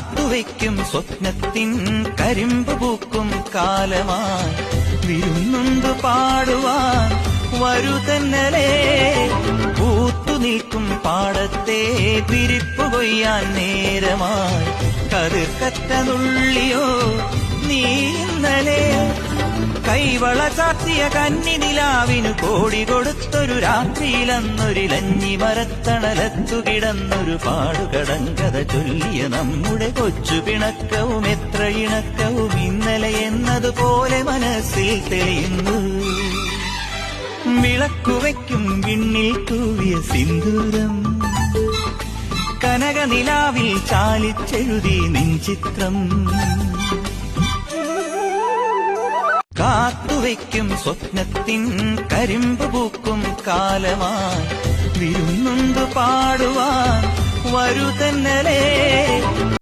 കാത്തുവയ്ക്കും സ്വപ്നത്തിൻ കരിമ്പ് പൂക്കും കാലമായി വിരുന്നുണ്ട് പാടുവാൻ വരുതന്നലേ പൂത്തു നിൽക്കും പാടത്തെ വിരിപ്പു കൊയ്യാൻ നേരമായി കതിർക്കറ്റനുള്ളിയോ നീ ഇന്നലെ കൈവള ചാർത്തിയ കന്നി നിലാവിനു കോടി കൊടുത്തൊരു രാത്രിയിലന്നൊരിലഞ്ഞി മരത്തണലത്തു കിടന്നൊരു പാടുകടങ്കഥ ചൊല്ലിയ നമ്മുടെ കൊച്ചു പിണക്കവും എത്ര ഇണക്കവും ഇന്നലെ എന്നതുപോലെ മനസ്സിൽ തെളിയുന്നു വിളക്കുവയ്ക്കും വിണ്ണിൽ തൂവിയ സിന്ദൂരം കനകനിലാവിൽ ചാലിച്ചെഴുതി നിൻചിത്രം കാത്തുവയ്ക്കും സ്വപ്നത്തിൻ കരിമ്പ് പൂക്കും കാലമായി വിരുന്നുണ്ട് പാടുവാൻ വരുതന്നലേ